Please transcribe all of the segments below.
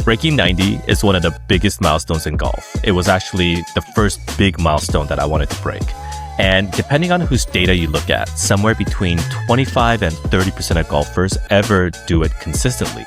Breaking 90 is one of the biggest milestones in golf. It was actually the first big milestone that I wanted to break. And depending on whose data you look at, somewhere between 25 and 30% of golfers ever do it consistently.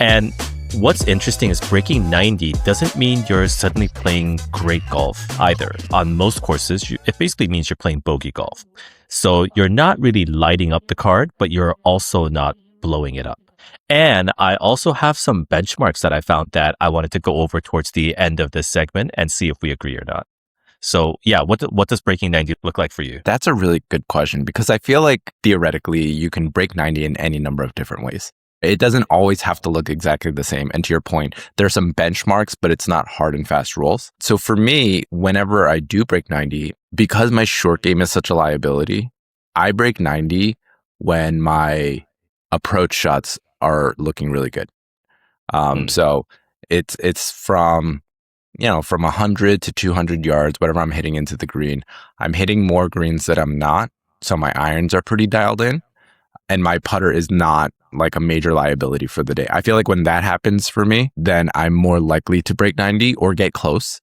And what's interesting is breaking 90 doesn't mean you're suddenly playing great golf either. On most courses, it basically means you're playing bogey golf. So you're not really lighting up the card, but you're also not blowing it up. And I also have some benchmarks that I found that I wanted to go over towards the end of this segment and see if we agree or not. So yeah, what does breaking 90 look like for you? That's a really good question because I feel like theoretically you can break 90 in any number of different ways. It doesn't always have to look exactly the same. And to your point, there are some benchmarks, but it's not hard and fast rules. So for me, whenever I do break 90, because my short game is such a liability, I break 90 when my approach shots are looking really good. So it's from 100 to 200 yards, whatever I'm hitting into the green. I'm hitting more greens that I'm not. So my irons are pretty dialed in and my putter is not like a major liability for the day. I feel like when that happens for me, then I'm more likely to break 90 or get close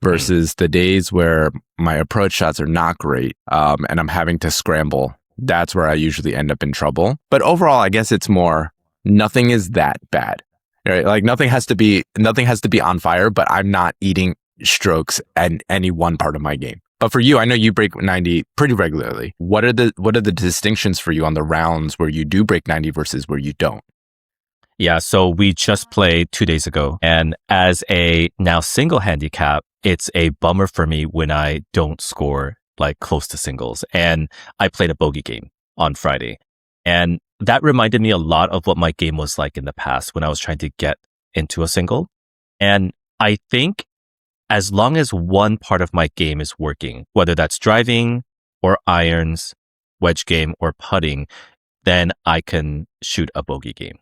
versus the days where my approach shots are not great and I'm having to scramble. That's where I usually end up in trouble. But overall, I guess it's more nothing is that bad. Right? Like nothing has to be on fire, but I'm not eating strokes in any one part of my game. But for you, I know you break 90 pretty regularly. What are the distinctions for you on the rounds where you do break 90 versus where you don't? Yeah, so we just played 2 days ago. And as a now single handicap, it's a bummer for me when I don't score like close to singles. And I played a bogey game on Friday. And that reminded me a lot of what my game was like in the past when I was trying to get into a single. And I think as long as one part of my game is working, whether that's driving or irons, wedge game or putting, then I can shoot a bogey game.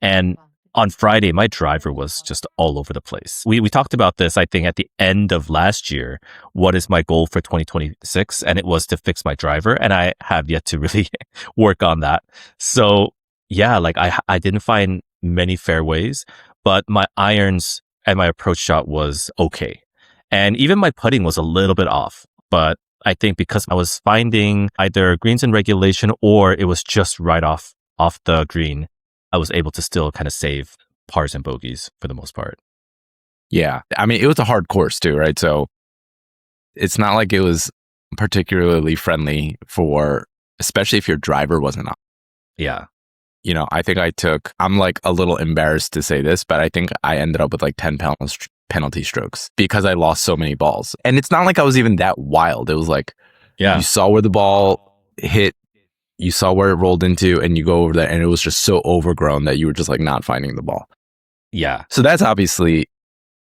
And on Friday, my driver was just all over the place. We talked about this, I think, at the end of last year. What is my goal for 2026? And it was to fix my driver. And I have yet to really work on that. So yeah, like I didn't find many fairways, but my irons and my approach shot was okay. And even my putting was a little bit off. But I think because I was finding either greens in regulation or it was just right off the green, I was able to still kind of save pars and bogeys for the most part. Yeah. I mean, it was a hard course too, right? So it's not like it was particularly friendly for, especially if your driver wasn't on. Yeah. I think I'm like a little embarrassed to say this, but I think I ended up with like 10 penalty strokes because I lost so many balls. And it's not like I was even that wild. It was like, you saw where the ball hit, you saw where it rolled into, and you go over that, and it was just so overgrown that you were just like not finding the ball. Yeah. So that's obviously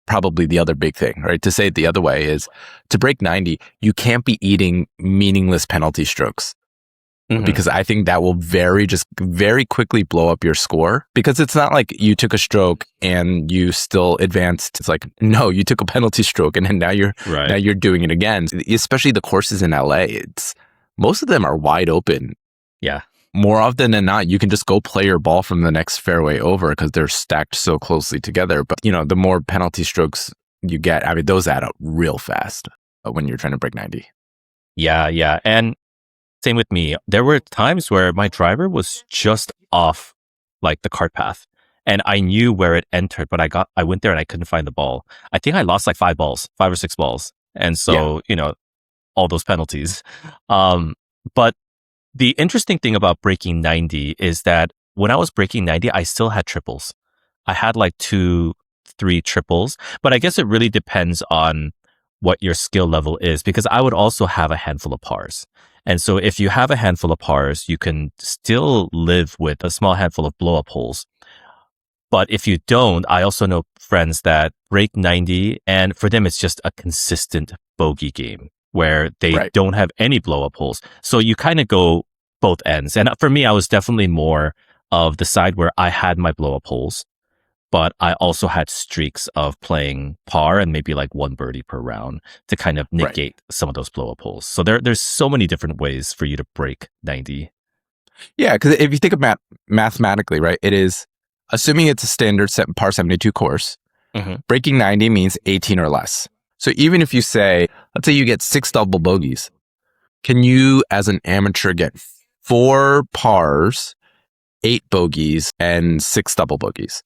probably the other big thing, right? To say it the other way is to break 90, you can't be eating meaningless penalty strokes. Because I think that will very quickly blow up your score because it's not like you took a stroke and you still advanced. It's like, no, you took a penalty stroke and then now you're doing it again. Especially the courses in LA, most of them are wide open. Yeah. More often than not, you can just go play your ball from the next fairway over because they're stacked so closely together. But the more penalty strokes you get, I mean, those add up real fast when you're trying to break 90. Yeah. And same with me. There were times where my driver was just off like the cart path and I knew where it entered, but I went there and I couldn't find the ball. I think I lost like 5 or 6 balls. And so, all those penalties. But the interesting thing about breaking 90 is that when I was breaking 90, I still had triples. I had like 2-3 triples, but I guess it really depends on what your skill level is because I would also have a handful of pars. And so if you have a handful of pars, you can still live with a small handful of blow up holes. But if you don't, I also know friends that break 90 and for them, it's just a consistent bogey game where they don't have any blow up holes. So you kind of go both ends. And for me, I was definitely more of the side where I had my blow up holes, but I also had streaks of playing par and maybe like 1 birdie per round to kind of negate some of those blow up holes. So there's so many different ways for you to break 90. Yeah, because if you think about mathematically, right, it is assuming it's a standard par 72 course, breaking 90 means 18 or less. So even if you say, let's say you get 6 double bogeys, can you, as an amateur, get 4 pars, 8 bogeys, and 6 double bogeys?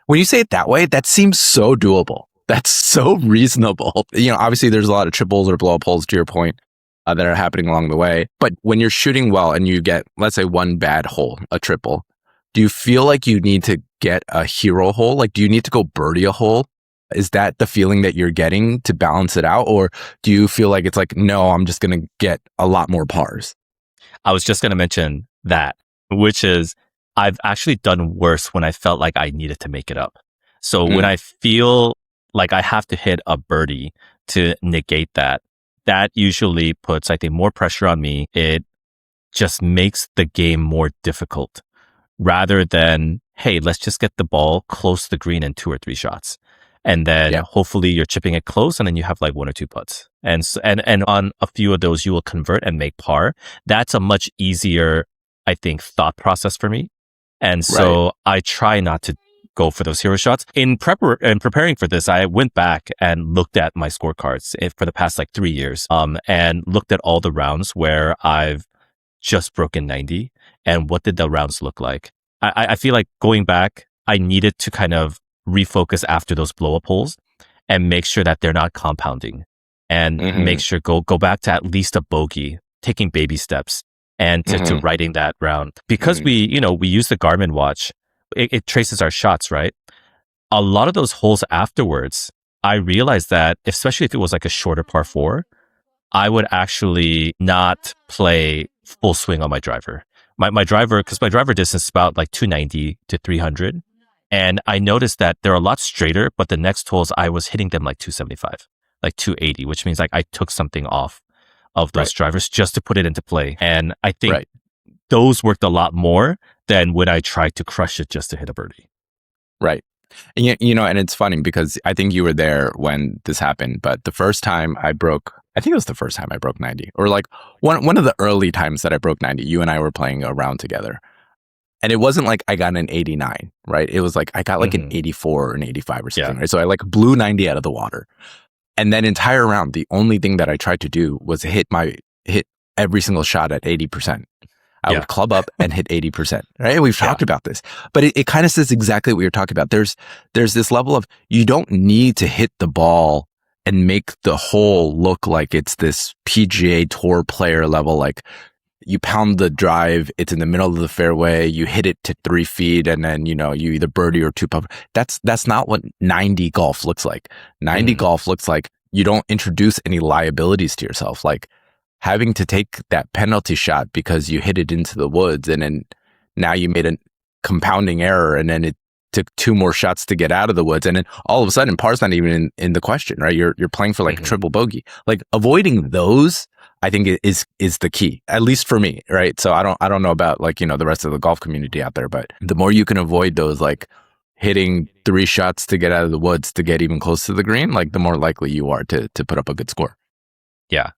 When you say it that way, that seems so doable. That's so reasonable. Obviously there's a lot of triples or blow up holes, to your point, that are happening along the way. But when you're shooting well and you get, let's say, one bad hole, a triple, do you feel like you need to get a hero hole? Like, do you need to go birdie a hole? Is that the feeling that you're getting to balance it out? Or do you feel like it's like, no, I'm just going to get a lot more pars? I was just going to mention that, which is I've actually done worse when I felt like I needed to make it up. So when I feel like I have to hit a birdie to negate that, that usually puts, I think, more pressure on me. It just makes the game more difficult rather than, hey, let's just get the ball close to the green in 2 or 3 shots. And then hopefully you're chipping it close and then you have like 1 or 2 putts. And on a few of those, you will convert and make par. That's a much easier, I think, thought process for me. And so I try not to go for those hero shots. In preparing for this, I went back and looked at my scorecards for the past like 3 years, and looked at all the rounds where I've just broken 90 and what did the rounds look like. I feel like going back, I needed to kind of refocus after those blow up holes and make sure that they're not compounding and make sure go back to at least a bogey, taking baby steps and to writing that round. Because we use the Garmin watch, it traces our shots, right? A lot of those holes afterwards, I realized that, especially if it was like a shorter par 4, I would actually not play full swing on my driver. My driver, because my driver distance is about like 290 to 300. And I noticed that they're a lot straighter, but the next holes I was hitting them like 275, like 280, which means like I took something off of those drivers just to put it into play. And I think those worked a lot more than when I tried to crush it just to hit a birdie. Right. And and it's funny because I think you were there when this happened, but the first time I broke 90, or like one of the early times that I broke 90, you and I were playing a round together. And it wasn't like I got an 89, right? It was like I got like an 84 or an 85 or something, right? So I like blew 90 out of the water. And that entire round, the only thing that I tried to do was hit every single shot at 80%. I would club up and hit 80%, right? We've talked about this, but it kind of says exactly what you're talking about. There's this level of, you don't need to hit the ball and make the hole look like it's this PGA Tour player level, like you pound the drive, it's in the middle of the fairway, you hit it to 3 feet, and then, you either birdie or 2 putt. That's not what 90 golf looks like. 90 golf looks like you don't introduce any liabilities to yourself, like having to take that penalty shot because you hit it into the woods, and then now you made a compounding error, and then it took 2 more shots to get out of the woods, and then all of a sudden par's not even in the question, right? You're playing for like a triple bogey. Like avoiding those, I think is the key, at least for me, right? So I don't know about like, the rest of the golf community out there, but the more you can avoid those, like hitting 3 shots to get out of the woods to get even close to the green, like the more likely you are to put up a good score. Yeah.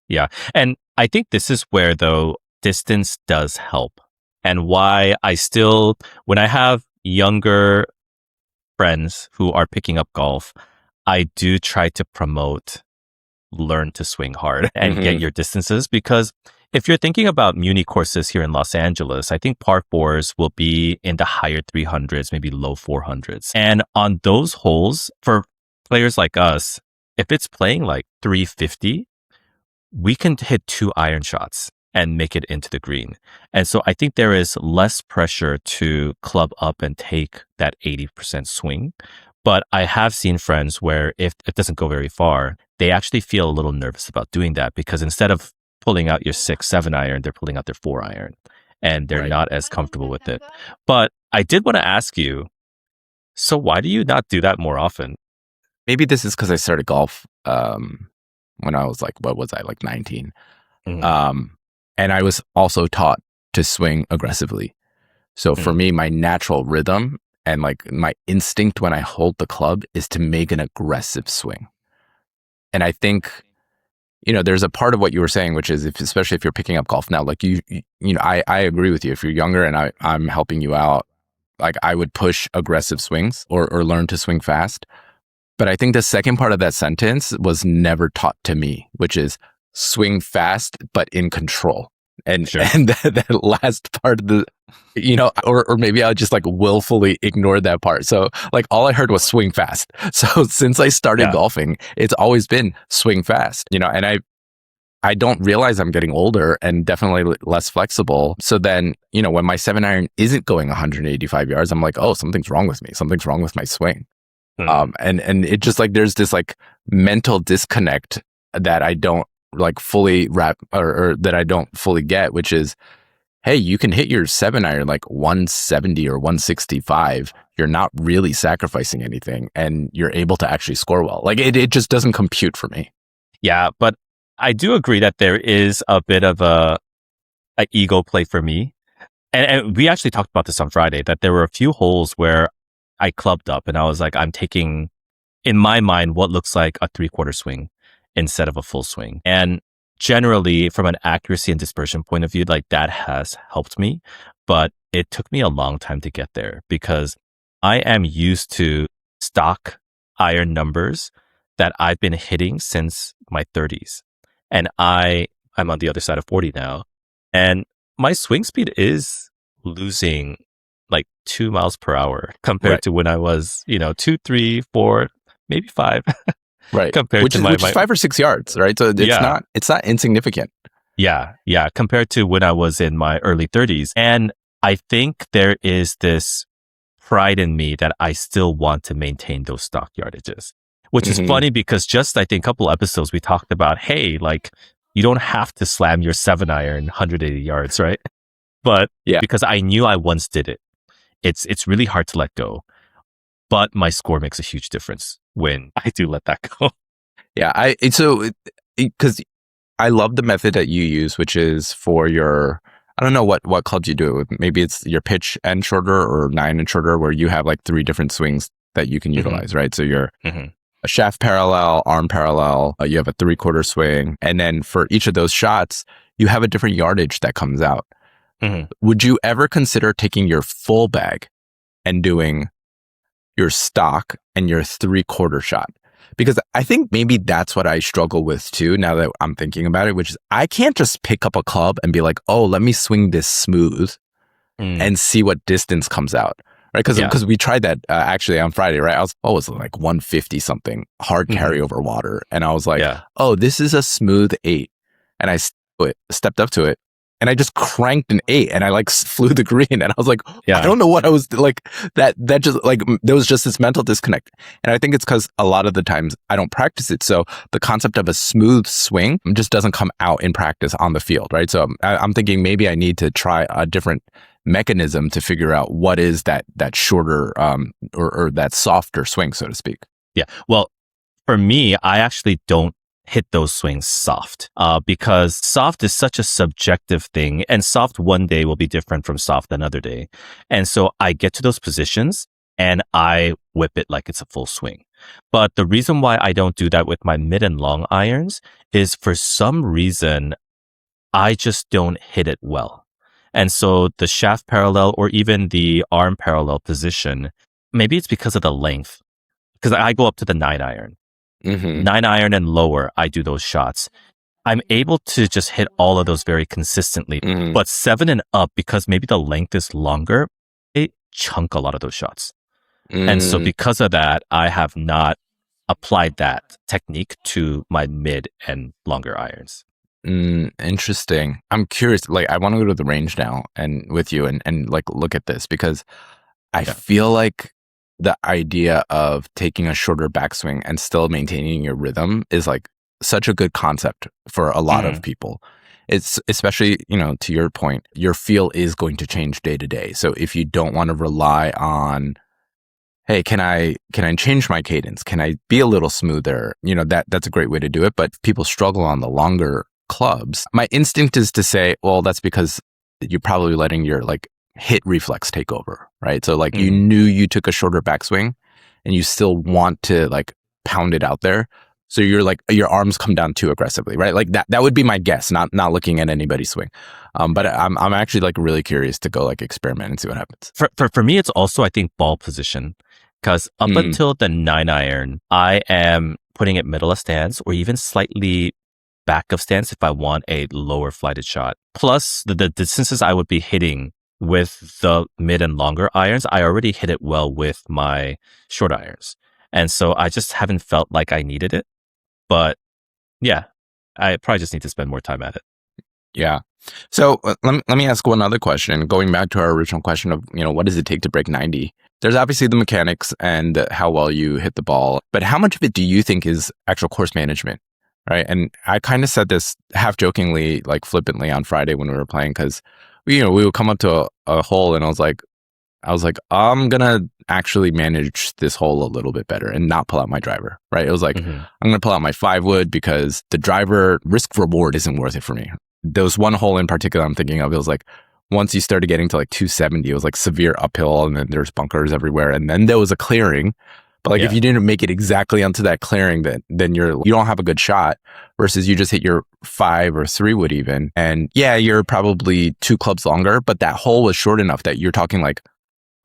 And I think this is where, though, distance does help, and why I still, when I have younger friends who are picking up golf, I do try to promote learn to swing hard and get your distances, because if you're thinking about muni courses here in Los Angeles, I think par 4s will be in the higher 300s, maybe low 400s. And on those holes, for players like us, if it's playing like 350, we can hit 2 iron shots and make it into the green. And so I think there is less pressure to club up and take that 80% swing. But I have seen friends where if it doesn't go very far, they actually feel a little nervous about doing that, because instead of pulling out your 6-7 iron, they're pulling out their 4 iron, and they're not as comfortable with it. But I did want to ask you, so why do you not do that more often? Maybe this is because I started golf when I was like, what was I, like 19? And I was also taught to swing aggressively. So for me, my natural rhythm and like my instinct when I hold the club is to make an aggressive swing. And I think, there's a part of what you were saying, which is especially if you're picking up golf now, like I agree with you. If you're younger and I'm helping you out, like I would push aggressive swings or learn to swing fast. But I think the second part of that sentence was never taught to me, which is swing fast, but in control. And Sure. and that last part of the, or maybe I just like willfully ignored that part. So like all I heard was swing fast. So since I started Yeah. golfing, it's always been swing fast, and I don't realize I'm getting older and definitely less flexible. So then, when my 7-iron isn't going 185 yards, I'm like, oh, something's wrong with me. Something's wrong with my swing. And it just like, there's this like mental disconnect that I don't like fully wrap or that I don't fully get, which is, hey, you can hit your 7-iron like 170 or 165. You're not really sacrificing anything and you're able to actually score well. Like it just doesn't compute for me. Yeah, but I do agree that there is a bit of a ego play for me. And we actually talked about this on Friday, that there were a few holes where I clubbed up and I was like, I'm taking, in my mind, what looks like a 3/4 swing instead of a full swing. And generally, from an accuracy and dispersion point of view, like that has helped me. But it took me a long time to get there because I am used to stock iron numbers that I've been hitting since my 30s. And I'm on the other side of 40 now. And my swing speed is losing like 2 miles per hour compared to when I was, 2, 3, 4, maybe 5. Right. Compared which to is 5 or 6 yards, right? So it's not insignificant. Yeah. Compared to when I was in my early 30s. And I think there is this pride in me that I still want to maintain those stock yardages, which is funny because just I think a couple episodes we talked about, hey, like you don't have to slam your 7-iron 180 yards, right? But because I knew I once did it, it's really hard to let go. But my score makes a huge difference when I do let that go. Yeah, because I love the method that you use, which is for your, I don't know what clubs you do it with. Maybe it's your pitch and shorter or 9 and shorter, where you have like 3 different swings that you can utilize, right? So you're a shaft parallel, arm parallel, you have a 3/4 swing. And then for each of those shots, you have a different yardage that comes out. Would you ever consider taking your full bag and doing your stock and your 3/4 shot? Because I think maybe that's what I struggle with too, now that I'm thinking about it, which is I can't just pick up a club and be like, oh, let me swing this smooth and see what distance comes out. Right? Because we tried that actually on Friday, right? Was it like 150 something, hard carryover water. And I was like, oh, this is a smooth 8. And I stepped up to it. And I just cranked an 8 and I like flew the green. And I was like, I don't know what I was like, that just like, there was just this mental disconnect. And I think it's because a lot of the times I don't practice it. So the concept of a smooth swing just doesn't come out in practice on the field, right? So I'm thinking maybe I need to try a different mechanism to figure out what is that shorter or that softer swing, so to speak. Yeah. Well, for me, I actually don't hit those swings soft because soft is such a subjective thing, and soft one day will be different from soft another day. And so I get to those positions and I whip it like it's a full swing. But the reason why I don't do that with my mid and long irons is for some reason, I just don't hit it well. And so the shaft parallel or even the arm parallel position, maybe it's because of the length, because I go up to the 9-iron. 9-iron and lower, I do those shots. I'm able to just hit all of those very consistently. But 7 and up, because maybe the length is longer, it chunk a lot of those shots. And so because of that, I have not applied that technique to my mid and longer irons. Interesting. I'm curious. Like, I want to go to the range now and with you and like look at this, because I feel like the idea of taking a shorter backswing and still maintaining your rhythm is like such a good concept for a lot of people. It's especially, to your point, your feel is going to change day to day. So if you don't want to rely on, hey, can I change my cadence? Can I be a little smoother? That's a great way to do it. But people struggle on the longer clubs. My instinct is to say, well, that's because you're probably letting your like hit reflex take over, right? So like you knew you took a shorter backswing and you still want to like pound it out there, So you're like, your arms come down too aggressively, right? Like that would be my guess, not looking at anybody's swing. But I'm actually like really curious to go like experiment and see what happens. For me, it's also, I think, ball position. Because up until the 9-iron, I am putting it middle of stance or even slightly back of stance if I want a lower flighted shot. Plus, the distances I would be hitting with the mid and longer irons, I already hit it well with my short irons. And so I just haven't felt like I needed it. But yeah, I probably just need to spend more time at it. Yeah. So let me ask one other question. Going back to our original question of, what does it take to break 90? There's obviously the mechanics and how well you hit the ball, but how much of it do you think is actual course management, right? And I kind of said this half jokingly, like flippantly on Friday when we were playing, because we would come up to a hole and I was like, I'm gonna actually manage this hole a little bit better and not pull out my driver, right? It was like, I'm gonna pull out my 5-wood because the driver risk reward isn't worth it for me. There was one hole in particular I'm thinking of. It was like, once you started getting to like 270, it was like severe uphill and then there's bunkers everywhere. And then there was a clearing. But like if you didn't make it exactly onto that clearing, then you don't have a good shot versus you just hit your 5 or 3-wood even. And yeah, you're probably 2 clubs longer, but that hole was short enough that you're talking like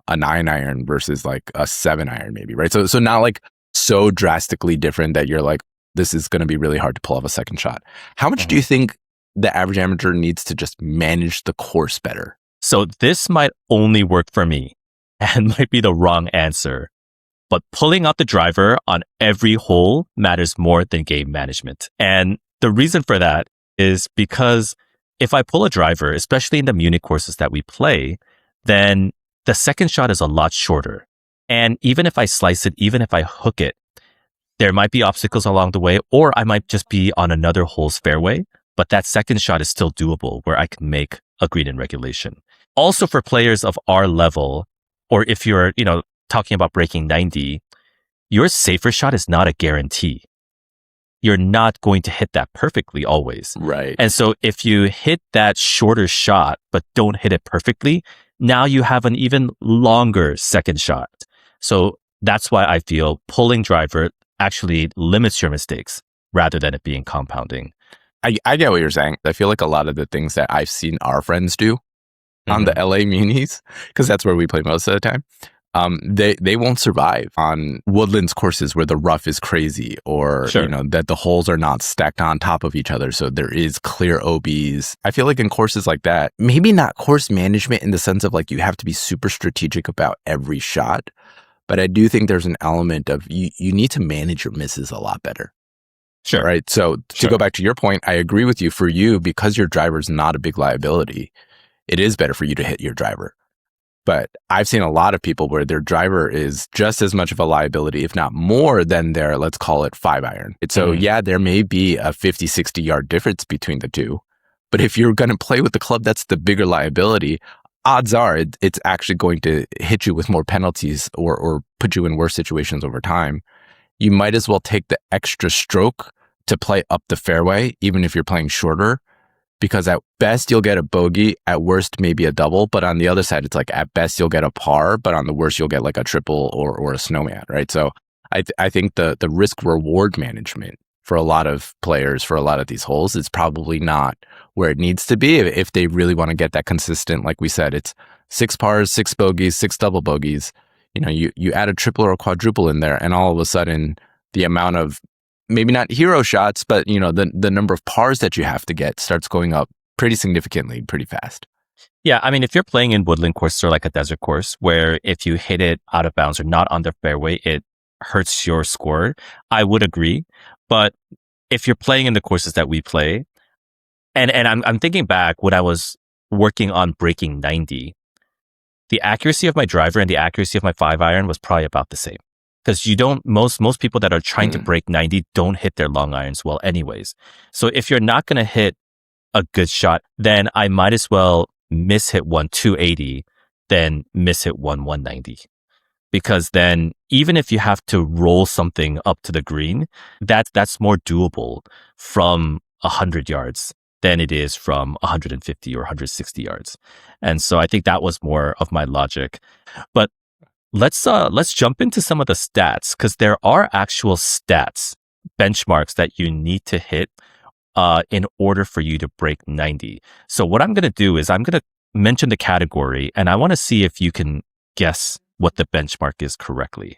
a 9-iron versus like a 7-iron maybe, right? So not like so drastically different that you're like, this is going to be really hard to pull off a second shot. How much do you think the average amateur needs to just manage the course better? So this might only work for me and might be the wrong answer, but pulling out the driver on every hole matters more than game management. And the reason for that is because if I pull a driver, especially in the Munich courses that we play, then the second shot is a lot shorter. And even if I slice it, even if I hook it, there might be obstacles along the way, or I might just be on another hole's fairway. But that second shot is still doable where I can make a green in regulation. Also for players of our level, or if you're, talking about breaking 90, your safer shot is not a guarantee. You're not going to hit that perfectly always. Right. And so if you hit that shorter shot, but don't hit it perfectly, now you have an even longer second shot. So that's why I feel pulling driver actually limits your mistakes rather than it being compounding. I get what you're saying. I feel like a lot of the things that I've seen our friends do on the LA Munis, because that's where we play most of the time, they won't survive on Woodlands courses where the rough is crazy or, that the holes are not stacked on top of each other. So there is clear OBs. I feel like in courses like that, maybe not course management in the sense of like you have to be super strategic about every shot, but I do think there's an element of you need to manage your misses a lot better. Sure. Right. So to go back to your point, I agree with you. For you, because your driver is not a big liability, it is better for you to hit your driver. But I've seen a lot of people where their driver is just as much of a liability, if not more than their, let's call it 5-iron. So yeah, there may be a 50, 60 yard difference between the two. But if you're going to play with the club that's the bigger liability, odds are it's actually going to hit you with more penalties or put you in worse situations over time. You might as well take the extra stroke to play up the fairway, even if you're playing shorter, because at best you'll get a bogey, at worst maybe a double, but on the other side, it's like at best you'll get a par, but on the worst you'll get like a triple or a snowman, right? So I think the risk reward management for a lot of players, for a lot of these holes, is probably not where it needs to be if they really want to get that consistent. Like we said, it's 6 pars, 6 bogeys, 6 double bogeys. You add a triple or a quadruple in there, and all of a sudden, the amount of maybe not hero shots, but the number of pars that you have to get starts going up pretty significantly, pretty fast. Yeah, I mean, if you're playing in woodland courses or like a desert course, where if you hit it out of bounds or not on the fairway, it hurts your score, I would agree. But if you're playing in the courses that we play, and I'm thinking back when I was working on breaking 90. The accuracy of my driver and the accuracy of my 5-iron was probably about the same. Because most people that are trying to break 90 don't hit their long irons well anyways. So if you're not going to hit a good shot, then I might as well miss hit one 280 than miss hit one 190. Because then even if you have to roll something up to the green, that's more doable from 100 yards than it is from 150 or 160 yards. And so I think that was more of my logic. But let's jump into some of the stats, because there are actual stats benchmarks that you need to hit in order for you to break 90. So what I'm going to do is I'm going to mention the category, and I want to see if you can guess what the benchmark is correctly.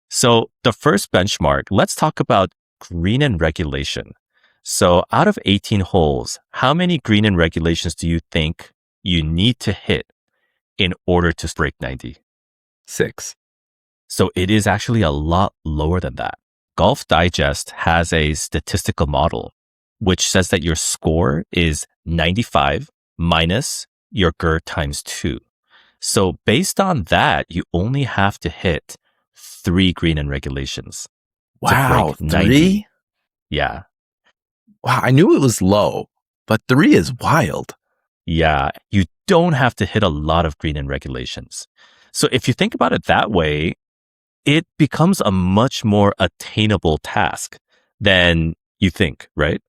So the first benchmark, let's talk about green and regulation. So out of 18 holes, how many green and regulations do you think you need to hit in order to break 90? 6. So it is actually a lot lower than that. Golf Digest has a statistical model which says that your score is 95 minus your GER times 2. So based on that, you only have to hit 3 green and regulations to Wow, break 90. 3? Yeah. Wow, I knew it was low, but 3 is wild. Yeah. You don't have to hit a lot of green and regulations. So if you think about it that way, it becomes a much more attainable task than you think, right?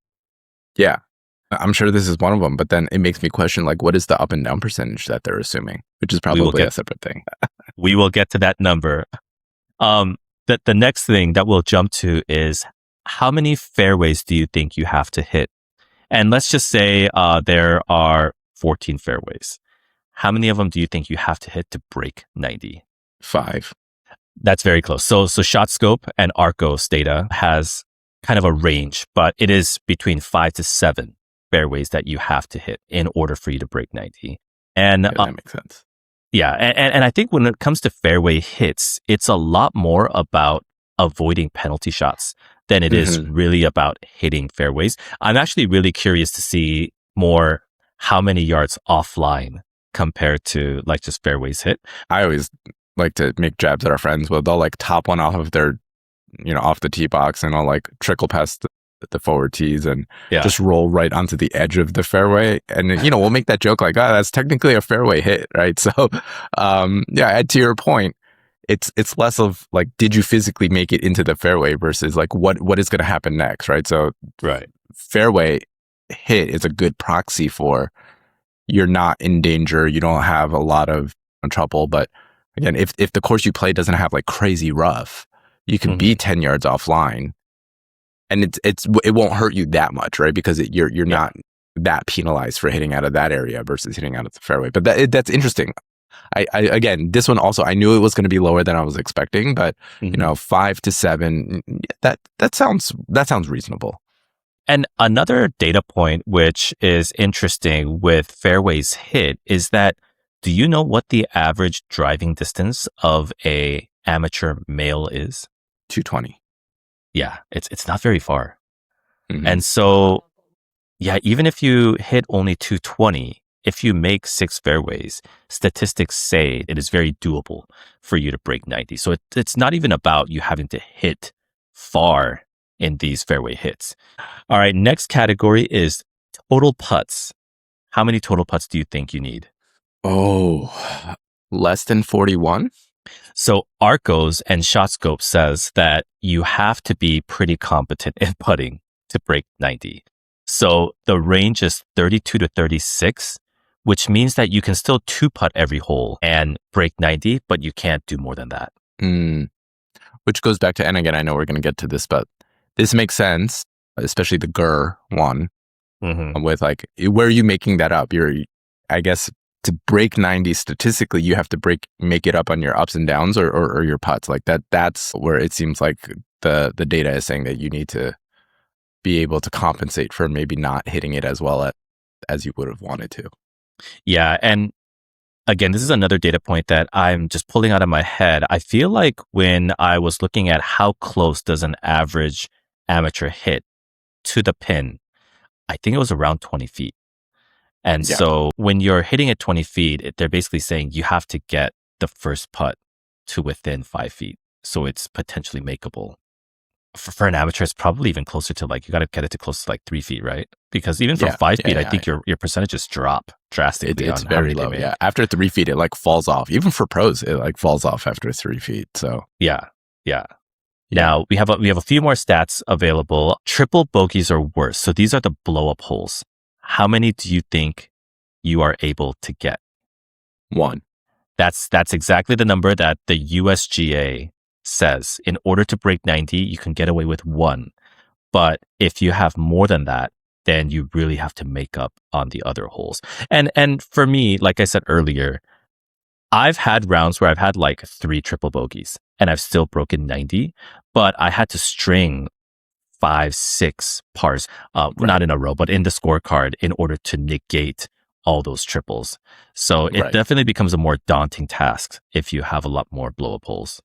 Yeah. I'm sure this is one of them, but then it makes me question, like, what is the up and down percentage that they're assuming, which is probably a separate thing. We will get to that number. The next thing that we'll jump to is how many fairways do you think you have to hit? And let's just say there are 14 fairways. How many of them do you think you have to hit to break 90? 5. That's very close. So ShotScope and Arcos data has kind of a range, but it is between 5 to 7 fairways that you have to hit in order for you to break 90. And that makes sense. Yeah. And I think when it comes to fairway hits, it's a lot more about avoiding penalty shots than it is really about hitting fairways. I'm actually really curious to see more how many yards offline compared to like just fairways hit. I always like to make jabs at our friends where they'll like top one off of their, off the tee box, and I'll like trickle past the forward tees and just roll right onto the edge of the fairway. And, we'll make that joke like, that's technically a fairway hit, right? So, to your point, it's less of like, did you physically make it into the fairway versus like, what is going to happen next, right? So, fairway hit is a good proxy for you're not in danger. You don't have a lot of trouble. But again, if the course you play doesn't have like crazy rough, you can be 10 yards offline. And it won't hurt you that much, right? Because you're not that penalized for hitting out of that area versus hitting out of the fairway. But that's interesting. I again, this one also, I knew it was going to be lower than I was expecting, but 5 to 7, that sounds reasonable. And another data point which is interesting with fairways hit is that, do you know what the average driving distance of a amateur male is? 220. Yeah, it's not very far. And so, even if you hit only 220, if you make 6 fairways, statistics say it is very doable for you to break 90. So it's not even about you having to hit far in these fairway hits. All right, next category is total putts. How many total putts do you think you need? Oh, less than 41? So Arcos and ShotScope says that you have to be pretty competent in putting to break 90. So the range is 32 to 36, which means that you can still 2-putt every hole and break 90, but you can't do more than that. Which goes back to, and again, I know we're going to get to this, but this makes sense, especially the GER one, with like, where are you making that up? I guess, to break 90 statistically, you have to make it up on your ups and downs or your putts. Like that's where it seems like the data is saying that you need to be able to compensate for maybe not hitting it as well as you would have wanted to. Yeah. And again, this is another data point that I'm just pulling out of my head. I feel like when I was looking at how close does an average amateur hit to the pin, I think it was around 20 feet. And so when you're hitting at 20 feet, they're basically saying you have to get the first putt to within 5 feet. So it's potentially makeable. For an amateur, it's probably even closer to like, you got to get it to close to like 3 feet, right? Because even from 5 feet, I think your percentages drop drastically. It's very low. Yeah. After 3 feet, it like falls off. Even for pros, it like falls off after 3 feet. So yeah. Now we have a few more stats available. Triple bogeys or worse. So these are the blow up holes. How many do you think you are able to get? 1. That's exactly the number that the USGA says. In order to break 90, you can get away with 1. But if you have more than that, then you really have to make up on the other holes. And for me, like I said earlier, I've had rounds where I've had like 3 triple bogeys and I've still broken 90, but I had to string 5, 6 pars, not Right. in a row, but in the scorecard in order to negate all those triples. So it Right. definitely becomes a more daunting task if you have a lot more blow up holes.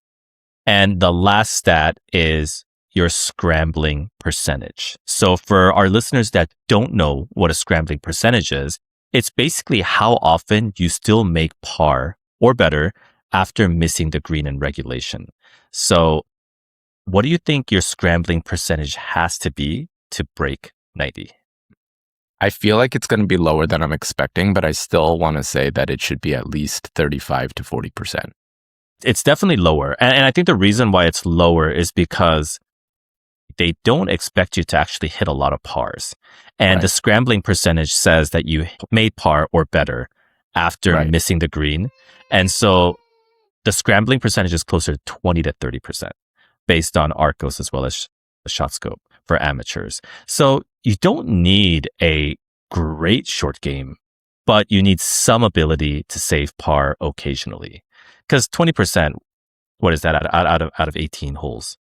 And the last stat is your scrambling percentage. So for our listeners that don't know what a scrambling percentage is, it's basically how often you still make par or better after missing the green in regulation. So what do you think your scrambling percentage has to be to break 90? I feel like it's going to be lower than I'm expecting, but I still want to say that it should be at least 35 to 40%. It's definitely lower. And I think the reason why it's lower is because they don't expect you to actually hit a lot of pars. And the Right. scrambling percentage says that you made par or better after Right. missing the green. And so the scrambling percentage is closer to 20 to 30% based on Arcos as well as the shot scope for amateurs. So you don't need a great short game, but you need some ability to save par occasionally. Because 20%, what is that out of 18 holes?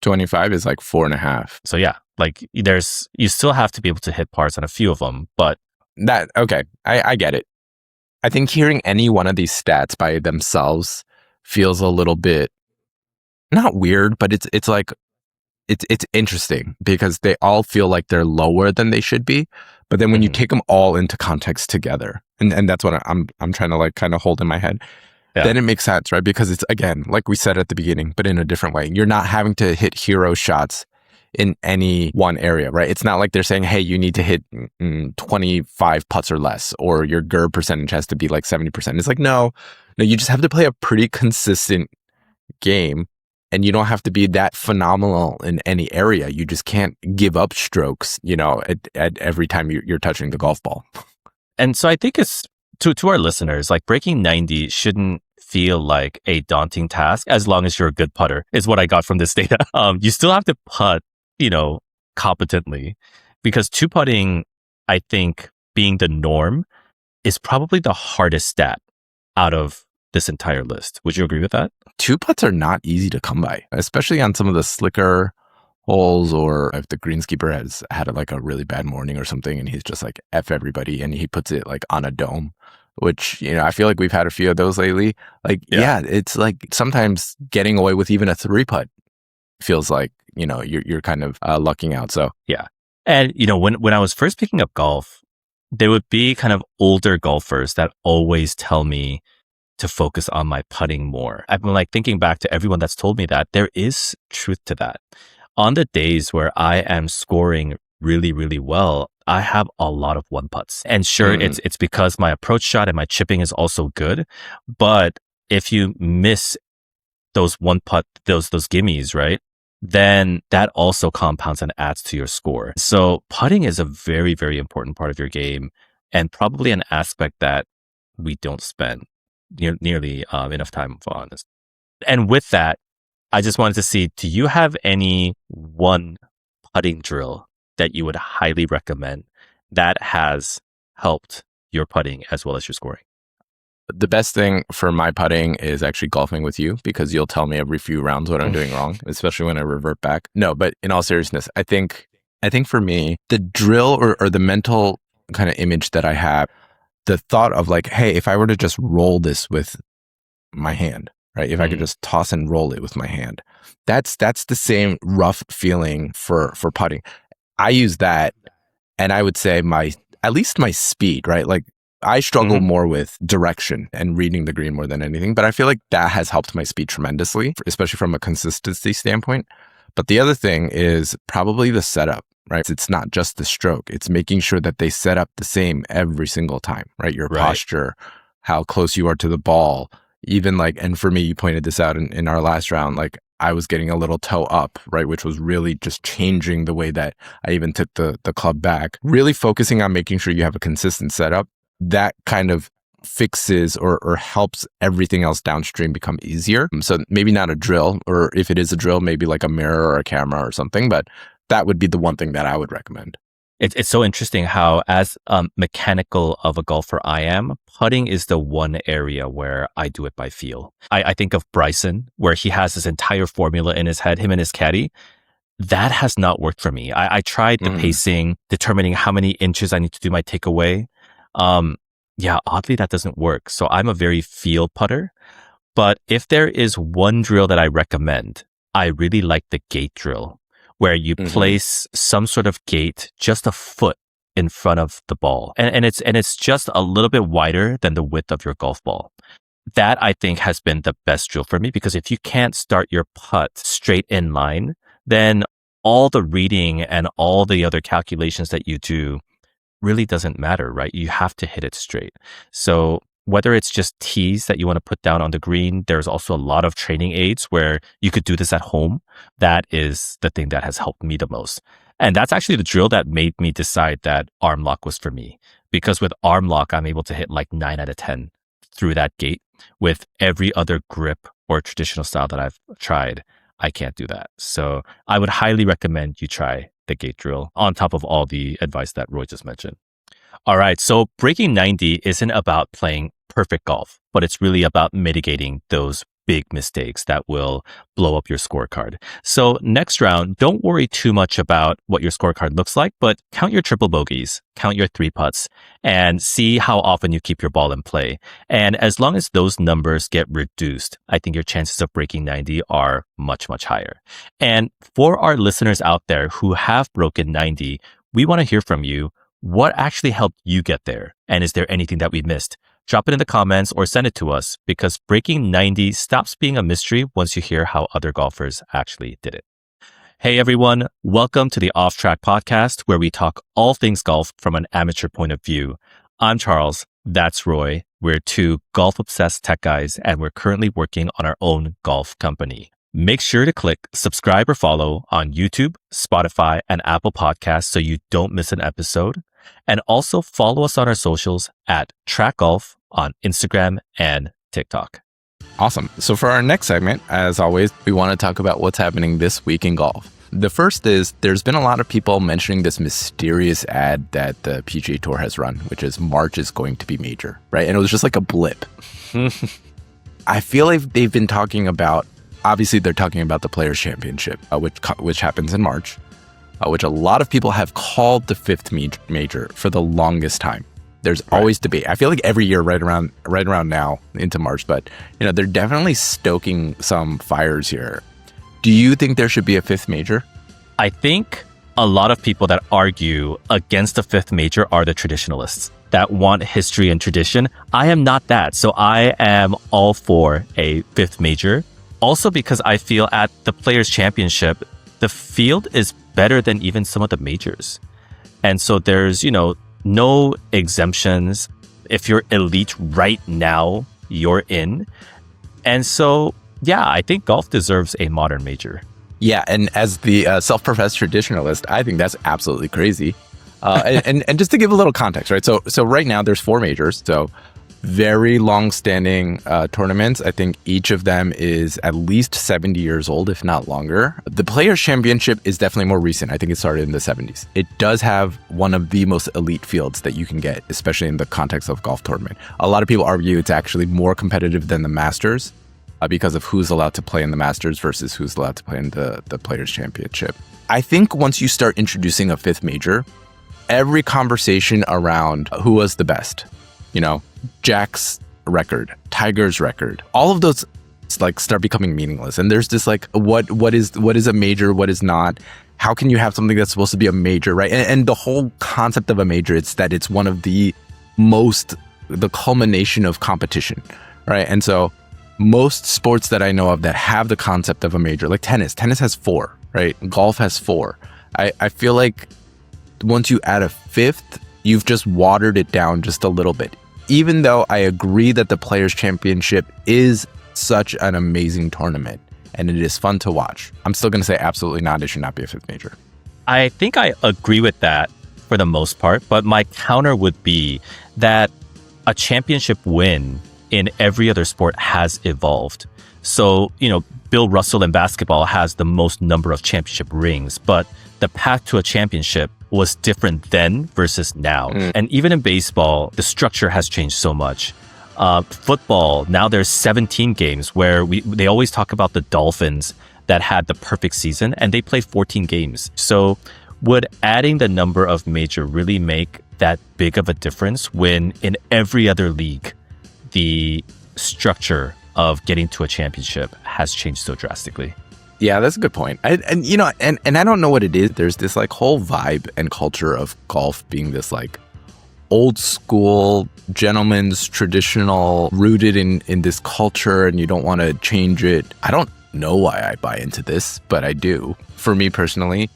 25 is like 4.5. So yeah, like you still have to be able to hit pars on a few of them, but Okay. I get it. I think hearing any one of these stats by themselves feels a little bit not weird, but it's like it's interesting because they all feel like they're lower than they should be. But then when you mhm, take them all into context together, and that's what I'm trying to like kind of hold in my head, yeah, then it makes sense, right? Because it's again, like we said at the beginning, but in a different way. You're not having to hit hero shots in any one area, right? It's not like they're saying, hey, you need to hit 25 putts or less, or your GER percentage has to be like 70%. It's like, no, you just have to play a pretty consistent game, and you don't have to be that phenomenal in any area. You just can't give up strokes, at every time you're touching the golf ball. and so I think it's to our listeners, like breaking 90 shouldn't feel like a daunting task as long as you're a good putter, is what I got from this data. You still have to putt, competently, because two putting, I think, being the norm, is probably the hardest stat out of this entire list. Would you agree with that? Two putts are not easy to come by, especially on some of the slicker holes, or if the greenskeeper has had like a really bad morning or something and he's just like F everybody and he puts it like on a dome, which, I feel like we've had a few of those lately. Like, Yeah. yeah, it's like sometimes getting away with even a 3-putt feels like, you're kind of lucking out. So Yeah. And, when I was first picking up golf, there would be kind of older golfers that always tell me to focus on my putting more. I've been like thinking back to everyone that's told me that there is truth to that. On the days where I am scoring really, really well, I have a lot of one putts. And sure, mm, it's because my approach shot and my chipping is also good. But if you miss those one putt, those gimmies, right? Then that also compounds and adds to your score. So putting is a very, very important part of your game, and probably an aspect that we don't spend nearly enough time on. And with that, I just wanted to see, do you have any one putting drill that you would highly recommend that has helped your putting as well as your scoring? the best thing for my putting is actually golfing with you, because you'll tell me every few rounds what I'm doing wrong, especially when I revert back. No, but in all seriousness, I think for me, the drill or the mental kind of image that I have, the thought of like, hey, if I were to just roll this with my hand, right? If I could Mm, just toss and roll it with my hand, that's the same rough feeling for putting. I use that, and I would say at least my speed, right? Like I struggle mhm. more with direction and reading the green more than anything, but I feel like that has helped my speed tremendously, especially from a consistency standpoint. But the other thing is probably the setup, right? It's not just the stroke. It's making sure that they set up the same every single time, right? Your Right. posture, how close you are to the ball, even like, and for me, you pointed this out in our last round, like I was getting a little toe up, right? Which was really just changing the way that I even took the club back, really focusing on making sure you have a consistent setup. That kind of fixes or helps everything else downstream become easier. So maybe not a drill, or if it is a drill, maybe like a mirror or a camera or something, but that would be the one thing that I would recommend. It's so interesting how, as mechanical of a golfer I am, putting is the one area where I do it by feel. I think of Bryson, where he has this entire formula in his head, him and his caddy. That has not worked for me. I tried the pacing, determining how many inches I need to do my takeaway. Oddly, that doesn't work. So I'm a very feel putter. But if there is one drill that I recommend, I really like the gate drill, where you place some sort of gate just a foot in front of the ball. And it's just a little bit wider than the width of your golf ball. That, I think, has been the best drill for me, because if you can't start your putt straight in line, then all the reading and all the other calculations that you do really doesn't matter, right? You have to hit it straight. So whether it's just tees that you want to put down on the green, there's also a lot of training aids where you could do this at home. That is the thing that has helped me the most. And that's actually the drill that made me decide that arm lock was for me. Because with arm lock, I'm able to hit like 9 out of 10 through that gate. With every other grip or traditional style that I've tried, I can't do that. So I would highly recommend you try the gate drill on top of all the advice that Roy just mentioned. All right. So breaking 90 isn't about playing perfect golf, but it's really about mitigating those big mistakes that will blow up your scorecard. So next round, don't worry too much about what your scorecard looks like, but count your triple bogeys, count your 3 putts, and see how often you keep your ball in play. And as long as those numbers get reduced, I think your chances of breaking 90 are much, much higher. And for our listeners out there who have broken 90, we want to hear from you. What actually helped you get there? And is there anything that we missed? Drop it in the comments or send it to us, because breaking 90 stops being a mystery once you hear how other golfers actually did it. Hey everyone, welcome to the Off TRAQ podcast, where we talk all things golf from an amateur point of view. I'm Charles, that's Roy. We're 2 golf-obsessed tech guys, and we're currently working on our own golf company. Make sure to click subscribe or follow on YouTube, Spotify, and Apple Podcasts so you don't miss an episode. And also follow us on our socials at TRAQ Golf on Instagram and TikTok. Awesome. So for our next segment, as always, we want to talk about what's happening this week in golf. The first is there's been a lot of people mentioning this mysterious ad that the PGA Tour has run, which is March is going to be major, right? And it was just like a blip. I feel like they've been talking about, obviously they're talking about the Players' Championship, which happens in March, which a lot of people have called the 5th major for the longest time. There's always debate. I feel like every year right around now into March, but they're definitely stoking some fires here. Do you think there should be a 5th major? I think a lot of people that argue against the 5th major are the traditionalists that want history and tradition. I am not that. So I am all for a 5th major. Also because I feel at the Players' Championship, the field is better than even some of the majors. And so there's, no exemptions. If you're elite right now, you're in. And so, I think golf deserves a modern major. Yeah, and as the self-professed traditionalist, I think that's absolutely crazy. And just to give a little context, right? So right now there's 4 majors. So very long-standing tournaments. I think each of them is at least 70 years old, if not longer. The Players' Championship is definitely more recent. I think it started in the 70s. It does have one of the most elite fields that you can get, especially in the context of golf tournament. A lot of people argue it's actually more competitive than the Masters because of who's allowed to play in the Masters versus who's allowed to play in the Players' Championship. I think once you start introducing a 5th major, every conversation around who was the best, Jack's record, Tiger's record, all of those start becoming meaningless. And there's this what is a major, what is not? How can you have something that's supposed to be a major, right? And the whole concept of a major, it's that it's one of the culmination of competition, right? And so most sports that I know of that have the concept of a major, like tennis has 4, right? Golf has 4. I feel like once you add a 5th, you've just watered it down just a little bit. Even though I agree that the Players' Championship is such an amazing tournament and it is fun to watch, I'm still going to say absolutely not. It should not be a 5th major. I think I agree with that for the most part, but my counter would be that a championship win in every other sport has evolved. So, Bill Russell in basketball has the most number of championship rings, but the path to a championship was different then versus now. And even in baseball, the structure has changed so much. Football, now there's 17 games where they always talk about the Dolphins that had the perfect season and they played 14 games. So would adding the number of major really make that big of a difference when in every other league, the structure of getting to a championship has changed so drastically? Yeah, that's a good point. And I don't know what it is. There's this like whole vibe and culture of golf being this like old school, gentleman's traditional, rooted in this culture, and you don't want to change it. I don't know why I buy into this, but I do. For me personally,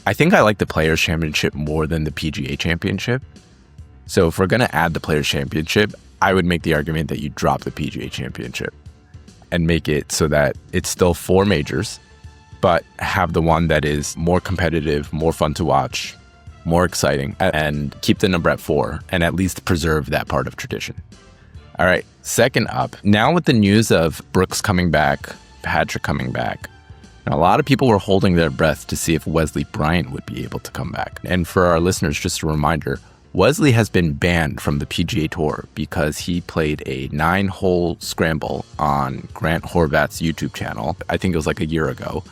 I think I like the Players' Championship more than the PGA Championship. So if we're going to add the Players' Championship, I would make the argument that you drop the PGA Championship and make it so that it's still 4 majors, but have the one that is more competitive, more fun to watch, more exciting, and keep the number at 4 and at least preserve that part of tradition. All right, second up, now with the news of Brooks coming back, Patrick coming back, a lot of people were holding their breath to see if Wesley Bryant would be able to come back. And for our listeners, just a reminder, Wesley has been banned from the PGA Tour because he played a 9-hole scramble on Grant Horvath's YouTube channel. I think it was like a year ago.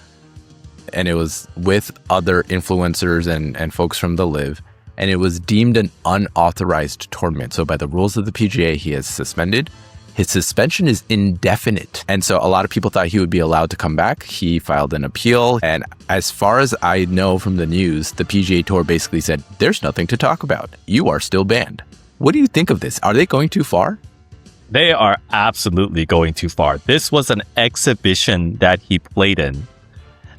And it was with other influencers and folks from the LIV. And it was deemed an unauthorized tournament. So by the rules of the PGA, he is suspended. His suspension is indefinite. And so a lot of people thought he would be allowed to come back. He filed an appeal. And as far as I know from the news, the PGA Tour basically said, there's nothing to talk about. You are still banned. What do you think of this? Are they going too far? They are absolutely going too far. This was an exhibition that he played in.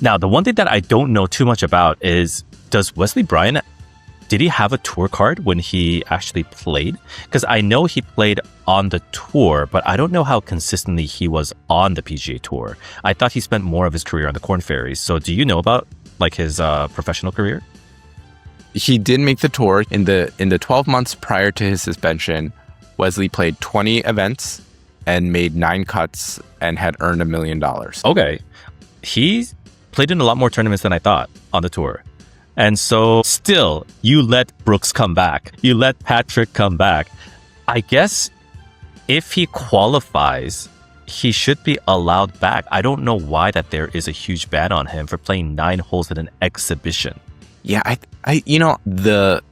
Now, the one thing that I don't know too much about is, does Wesley Bryant, did he have a tour card when he actually played? Because I know he played on the tour, but I don't know how consistently he was on the PGA Tour. I thought he spent more of his career on the Corn Ferries. So do you know about like his professional career? He did make the tour. In the 12 months prior to his suspension, Wesley played 20 events and made 9 cuts and had earned $1 million. Okay. He played in a lot more tournaments than I thought on the tour. And so still, you let Brooks come back. You let Patrick come back. I guess if he qualifies, he should be allowed back. I don't know why that there is a huge ban on him for playing 9 holes in an exhibition. Yeah, I the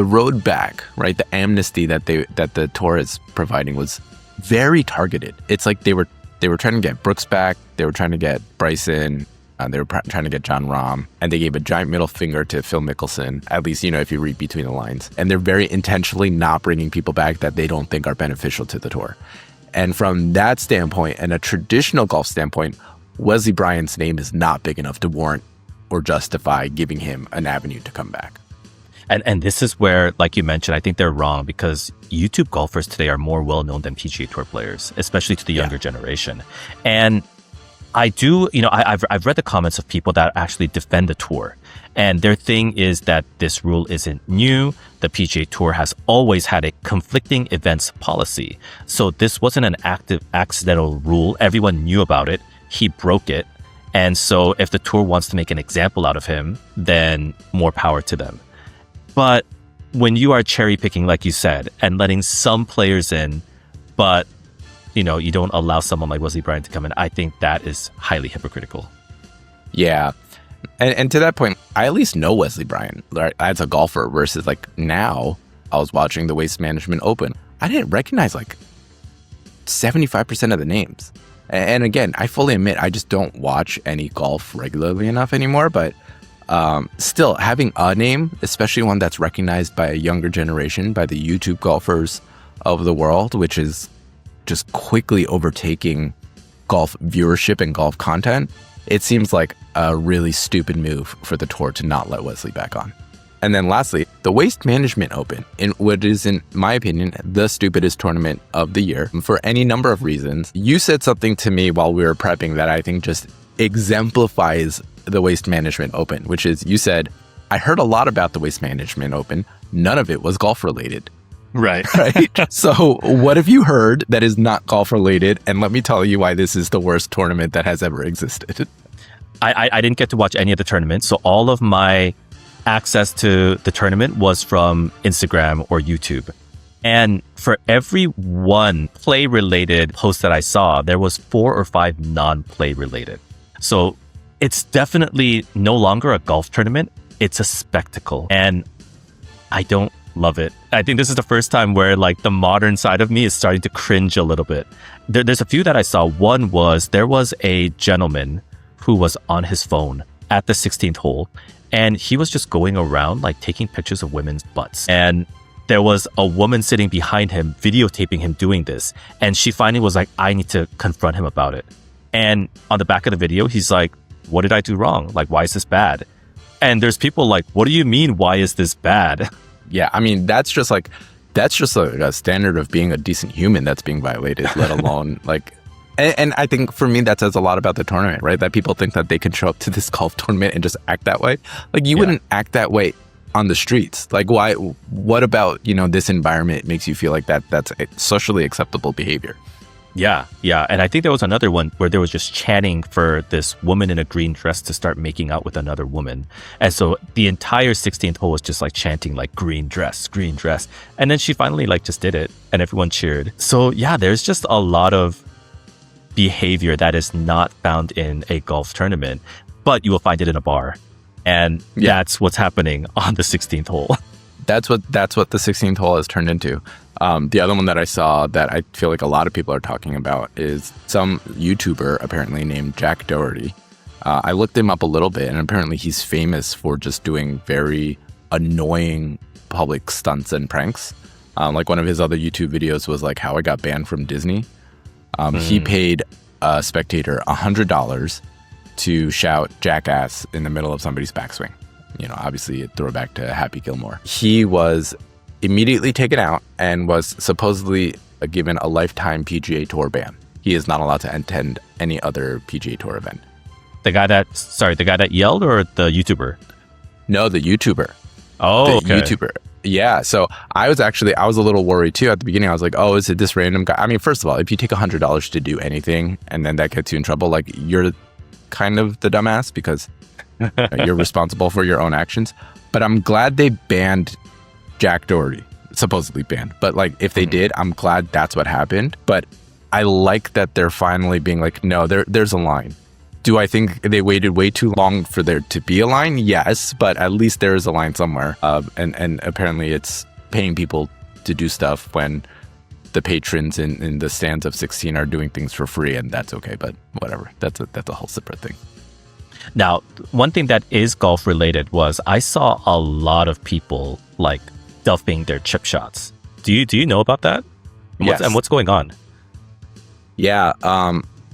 road back, right? The amnesty that the tour is providing was very targeted. It's like they were trying to get Brooks back. They were trying to get Bryson. They were trying to get Jon Rahm, and they gave a giant middle finger to Phil Mickelson, at least, if you read between the lines. And they're very intentionally not bringing people back that they don't think are beneficial to the tour. And from that standpoint, and a traditional golf standpoint, Wesley Bryant's name is not big enough to warrant or justify giving him an avenue to come back. And this is where, like you mentioned, I think they're wrong because YouTube golfers today are more well-known than PGA Tour players, especially to the younger generation. And I do, I've read the comments of people that actually defend the tour. And their thing is that this rule isn't new. The PGA Tour has always had a conflicting events policy. So this wasn't an accidental rule. Everyone knew about it. He broke it. And so if the tour wants to make an example out of him, then more power to them. But when you are cherry picking, like you said, and letting some players in, but you don't allow someone like Wesley Bryant to come in, I think that is highly hypocritical. Yeah. And to that point, I at least know Wesley Bryant, right, as a golfer versus like now I was watching the Waste Management Open. I didn't recognize like 75% of the names. And again, I fully admit I just don't watch any golf regularly enough anymore. But still, having a name, especially one that's recognized by a younger generation, by the YouTube golfers of the world, which is just quickly overtaking golf viewership and golf content, it seems like a really stupid move for the tour to not let Wesley back on. And then lastly, the Waste Management Open, in what is, in my opinion, the stupidest tournament of the year for any number of reasons. You said something to me while we were prepping that I think just exemplifies the Waste Management Open, which is, you said, I heard a lot about the Waste Management Open. None of it was golf related. Right. Right? So what have you heard that is not golf related? And let me tell you why this is the worst tournament that has ever existed. I didn't get to watch any of the tournament. So all of my access to the tournament was from Instagram or YouTube. And for every one play related post that I saw, there was 4 or 5 non-play related. So it's definitely no longer a golf tournament. It's a spectacle. And I don't love it. I think this is the first time where like the modern side of me is starting to cringe a little bit. There's a few that I saw. One was there was a gentleman who was on his phone at the 16th hole, and he was just going around like taking pictures of women's butts. And there was a woman sitting behind him videotaping him doing this, and she finally was like, I need to confront him about it. And on the back of the video, he's like, what did I do wrong? Like, why is this bad? And there's people like, what do you mean, why is this bad? Yeah, I mean, that's just a standard of being a decent human that's being violated, let alone like, and I think for me, that says a lot about the tournament, right? That people think that they can show up to this golf tournament and just act that way. Like you wouldn't act that way on the streets. Like why, what about, this environment makes you feel like that's a socially acceptable behavior? Yeah. And I think there was another one where there was just chanting for this woman in a green dress to start making out with another woman. And so the entire 16th hole was just like chanting like green dress. And then she finally like just did it and everyone cheered. So yeah, there's just a lot of behavior that is not found in a golf tournament, but you will find it in a bar. And that's what's happening on the 16th hole. That's what the 16th hole has turned into. The other one that I saw that I feel like a lot of people are talking about is some YouTuber apparently named Jack Doherty. I looked him up a little bit, and apparently he's famous for just doing very annoying public stunts and pranks. Like one of his other YouTube videos was like how I got banned from Disney. He paid a spectator $100 to shout jackass in the middle of somebody's backswing. Obviously a throwback to Happy Gilmore. He was immediately taken out and was supposedly given a lifetime PGA Tour ban. He is not allowed to attend any other PGA Tour event. The guy that yelled, or the YouTuber? No, the YouTuber. Oh, the YouTuber. Yeah. So I was a little worried too at the beginning. I was like, oh, is it this random guy? I mean, first of all, if you take $100 to do anything and then that gets you in trouble, like you're kind of the dumbass because you're responsible for your own actions. But I'm glad they banned Jack Doherty, supposedly banned. But like if they did, I'm glad that's what happened. But I like that they're finally being like, no, there's a line. Do I think they waited way too long for there to be a line? Yes, but at least there is a line somewhere. And apparently it's paying people to do stuff when the patrons in the stands of 16 are doing things for free, and that's okay. But whatever, that's a whole separate thing. Now, one thing that is golf related was I saw a lot of people like duffing their chip shots. Do you know about that? Yes. And what's going on? Yeah,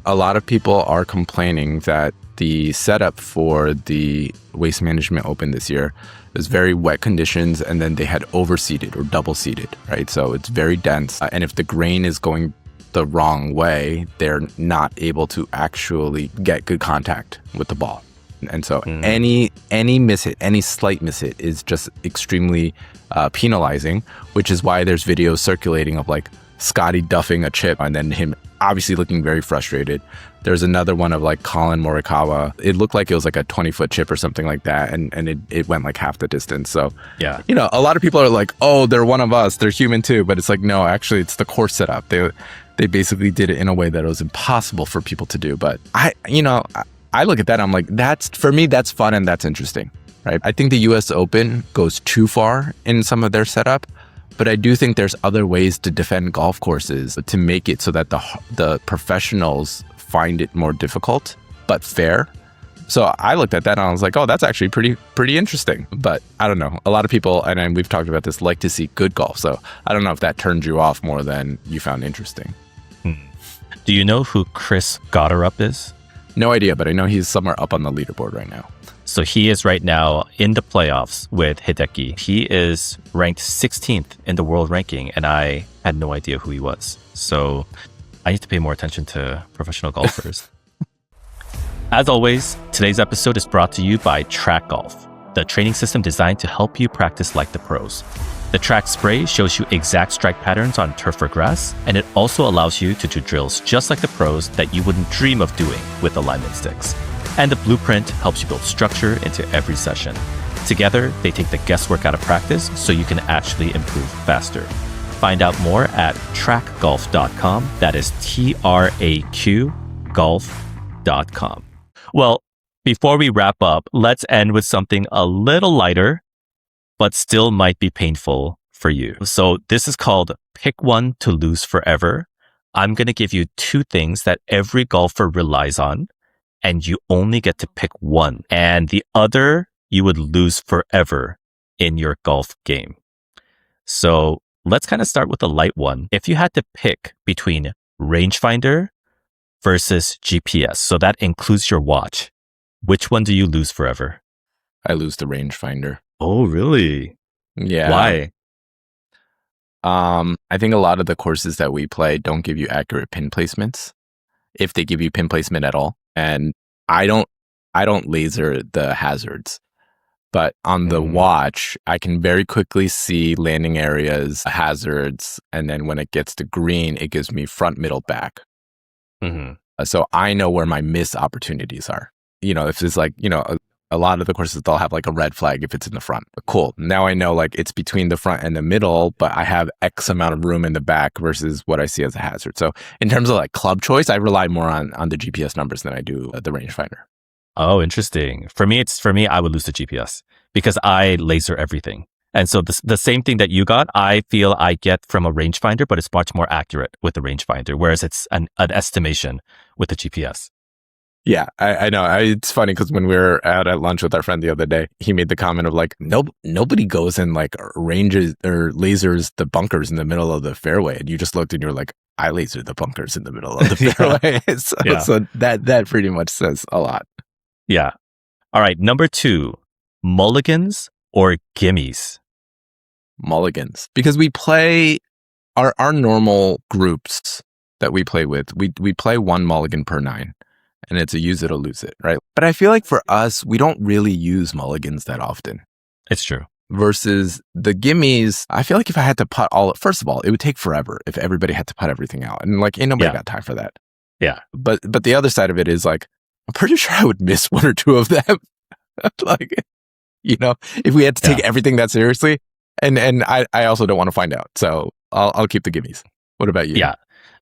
a lot of people are complaining that the setup for the Waste Management Open this year is very wet conditions, and then they had overseeded or double seeded, right? So it's very dense, and if the grain is going the wrong way, they're not able to actually get good contact with the ball. And so any miss hit, any slight miss hit is just extremely penalizing, which is why there's videos circulating of like Scotty duffing a chip and then him obviously looking very frustrated. There's another one of like Colin Morikawa. It looked like it was like a 20-foot chip or something like that, and it went like half the distance. So yeah, a lot of people are like, oh, they're one of us, they're human too. But it's like, no, actually it's the course setup. They basically did it in a way that it was impossible for people to do. But I look at that, I'm like, that's fun and that's interesting, right? I think the US Open goes too far in some of their setup, but I do think there's other ways to defend golf courses to make it so that the professionals find it more difficult, but fair. So I looked at that and I was like, oh, that's actually pretty interesting. But I don't know. A lot of people, and we've talked about this, like to see good golf. So I don't know if that turned you off more than you found interesting. Do you know who Chris Gotterup is? No idea, but I know he's somewhere up on the leaderboard right now. So he is right now in the playoffs with Hideki. He is ranked 16th in the world ranking, and I had no idea who he was. So I need to pay more attention to professional golfers. As always, today's episode is brought to you by TRAQ Golf, the training system designed to help you practice like the pros. The track spray shows you exact strike patterns on turf or grass, and it also allows you to do drills just like the pros that you wouldn't dream of doing with alignment sticks. And the blueprint helps you build structure into every session. Together, they take the guesswork out of practice so you can actually improve faster. Find out more at traqgolf.com. That is TRAQ golf.com. Well, before we wrap up, let's end with something a little lighter, but still might be painful for you. So this is called Pick One to Lose Forever. I'm going to give you two things that every golfer relies on, and you only get to pick one. And the other, you would lose forever in your golf game. So let's kind of start with the light one. If you had to pick between rangefinder versus GPS, so that includes your watch, which one do you lose forever? I lose the rangefinder. Oh, really? Yeah. Why? I think a lot of the courses that we play don't give you accurate pin placements, if they give you pin placement at all. And I don't laser the hazards, but on the watch, I can very quickly see landing areas, hazards, and then when it gets to green, it gives me front, middle, back. So I know where my missed opportunities are. If it's like, a lot of the courses, they'll have like a red flag if it's in the front. Cool. Now I know like it's between the front and the middle, but I have X amount of room in the back versus what I see as a hazard. So in terms of like club choice, I rely more on the GPS numbers than I do the rangefinder. Oh, interesting. For me, I would lose the GPS because I laser everything. And so the same thing that you got, I feel I get from a rangefinder, but it's much more accurate with the rangefinder, whereas it's an estimation with the GPS. Yeah, I know. It's funny because when we were out at lunch with our friend the other day, he made the comment of like, nobody goes and like ranges or lasers the bunkers in the middle of the fairway. And you just looked and you were like, I lasered the bunkers in the middle of the fairway. So that pretty much says a lot. Yeah. All right. Number 2, mulligans or gimmies? Mulligans. Because we play our normal groups that we play with, we play one mulligan per 9. And it's a use it or lose it, right? But I feel like for us, we don't really use mulligans that often. It's true. Versus the gimmies, I feel like if I had to putt first of all, it would take forever if everybody had to putt everything out. And like, ain't nobody got time for that. Yeah. But the other side of it is like, I'm pretty sure I would miss one or two of them. Like, if we had to take everything that seriously. And I also don't want to find out. So I'll keep the gimmies. What about you? Yeah.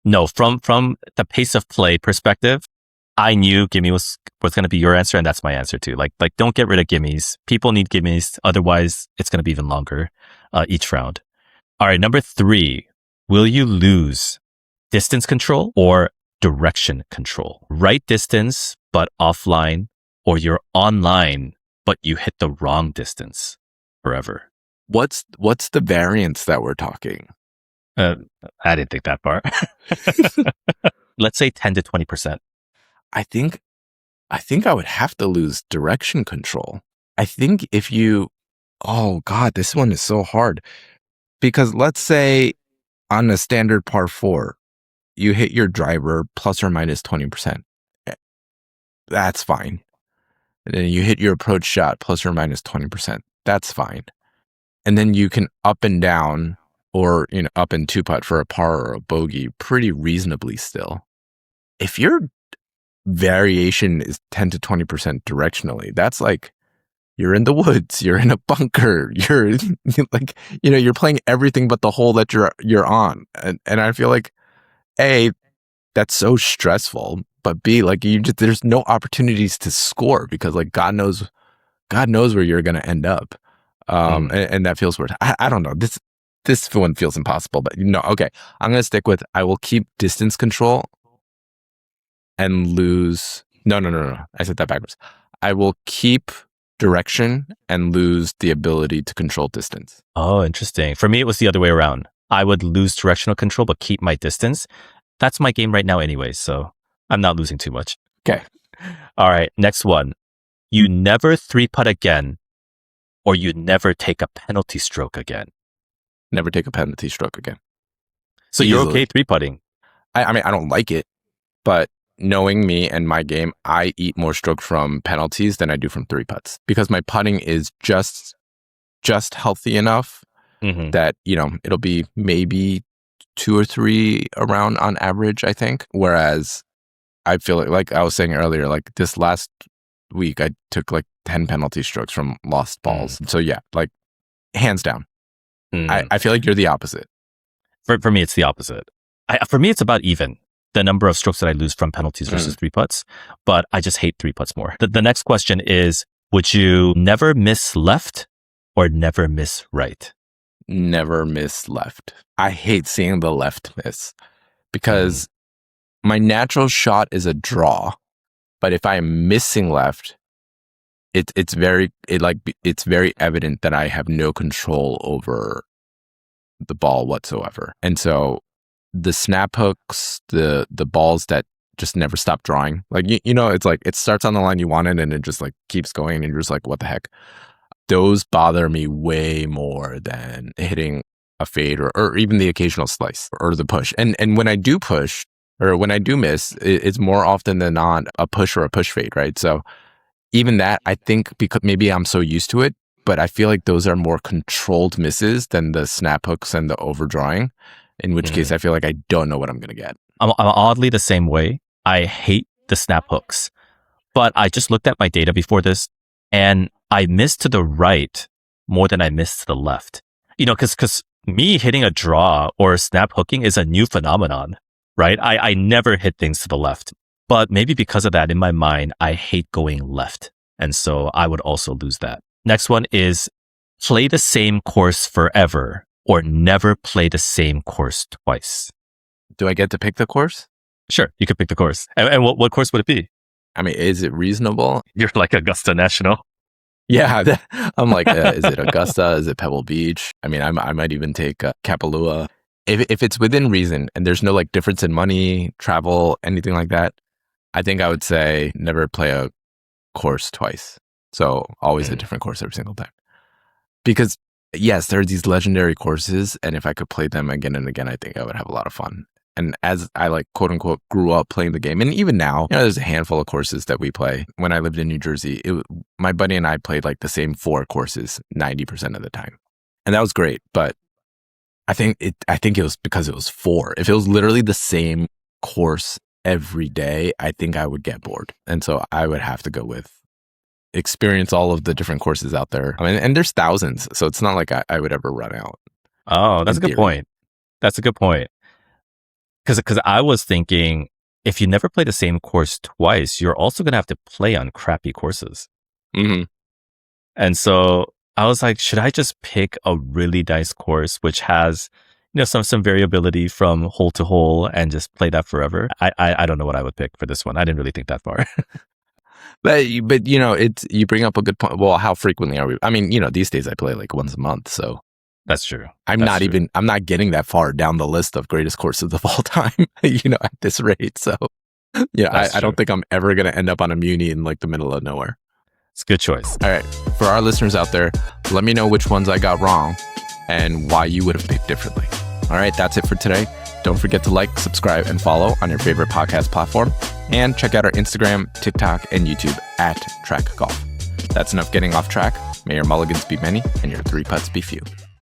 No, from the pace of play perspective, I knew gimme was going to be your answer, and that's my answer too. Like don't get rid of gimmies. People need gimmies, otherwise it's going to be even longer each round. All right, number 3, will you lose distance control or direction control? Right distance but offline, or you're online but you hit the wrong distance forever. What's the variance that we're talking? I didn't think that far. Let's say 10 to 20%. I think I would have to lose direction control. I think oh God, this one is so hard. Because let's say on a standard par 4, you hit your driver plus or minus 20%. That's fine. And then you hit your approach shot plus or minus 20%. That's fine. And then you can up and down or, up and 2-putt for a par or a bogey pretty reasonably still. If your variation is 10 to 20% directionally, that's like you're in the woods, you're in a bunker, you're like, you're playing everything but the hole that you're on. And I feel like A, that's so stressful, but B, like there's no opportunities to score because like God knows where you're going to end up. And that feels weird. I don't know. This one feels impossible, but okay. I'm going to stick with, I will keep distance control and lose. No. I said that backwards. I will keep direction and lose the ability to control distance. Oh, interesting. For me, it was the other way around. I would lose directional control, but keep my distance. That's my game right now anyway, so I'm not losing too much. Okay. All right, next one. You never 3-putt again, or you never take a penalty stroke again. Never take a penalty stroke again. So Easily. You're okay 3-putting? I mean, I don't like it, but knowing me and my game, I eat more stroke from penalties than I do from 3-putts because my putting is just healthy enough that, it'll be maybe 2 or 3 around on average, I think. Whereas I feel like I was saying earlier, like this last week, I took like 10 penalty strokes from lost balls. So yeah, like hands down. I feel like you're the opposite. For me, it's the opposite. For me, it's about even the number of strokes that I lose from penalties versus three putts, but I just hate three putts more. The next question is, would you never miss left or never miss right? Never miss left. I hate seeing the left miss because my natural shot is a draw, but if I'm missing left, it's very evident that I have no control over the ball whatsoever. And so the snap hooks, the balls that just never stop drawing, like it's like it starts on the line you want it and it just like keeps going and you're just like, what the heck? Those bother me way more than hitting a fade or even the occasional slice or the push. And when I do push or when I do miss, it's more often than not a push or a push fade, right? So even that, I think because maybe I'm so used to it, but I feel like those are more controlled misses than the snap hooks and the overdrawing, in which case I feel like I don't know what I'm going to get. I'm oddly the same way. I hate the snap hooks, but I just looked at my data before this and I missed to the right more than I missed to the left. Because me hitting a draw or snap hooking is a new phenomenon, right? I never hit things to the left. But maybe because of that, in my mind, I hate going left. And so I would also lose that. Next one is play the same course forever or never play the same course twice. Do I get to pick the course? Sure, you could pick the course. And what course would it be? I mean, is it reasonable? You're like Augusta National. Yeah, I'm like, is it Augusta? Is it Pebble Beach? I mean, I might even take Kapalua. If it's within reason and there's no like difference in money, travel, anything like that, I think I would say never play a course twice. So always a different course every single time. Because yes, there are these legendary courses, and if I could play them again and again, I think I would have a lot of fun. And as I like quote unquote grew up playing the game, and even now, there's a handful of courses that we play. When I lived in New Jersey, my buddy and I played like the same 4 courses 90% of the time, and that was great. But I think it was because it was 4. If it was literally the same course every day, I think I would get bored, and so I would have to go with experience all of the different courses out there. I mean, and there's thousands, so it's not like I would ever run out. Oh, that's a good point. That's a good point. Because I was thinking, if you never play the same course twice, you're also going to have to play on crappy courses. And so I was like, should I just pick a really nice course which has, some variability from hole to hole and just play that forever? I don't know what I would pick for this one. I didn't really think that far. But you bring up a good point. Well, how frequently are we? I mean, these days I play like once a month, so that's true. I'm not getting that far down the list of greatest courses of all time, at this rate. So, I don't think I'm ever going to end up on a muni in like the middle of nowhere. It's a good choice. All right. For our listeners out there, let me know which ones I got wrong and why you would have picked differently. All right. That's it for today. Don't forget to like, subscribe, and follow on your favorite podcast platform. And check out our Instagram, TikTok, and YouTube @TRAQ Golf. That's enough getting off track. May your mulligans be many and your 3 putts be few.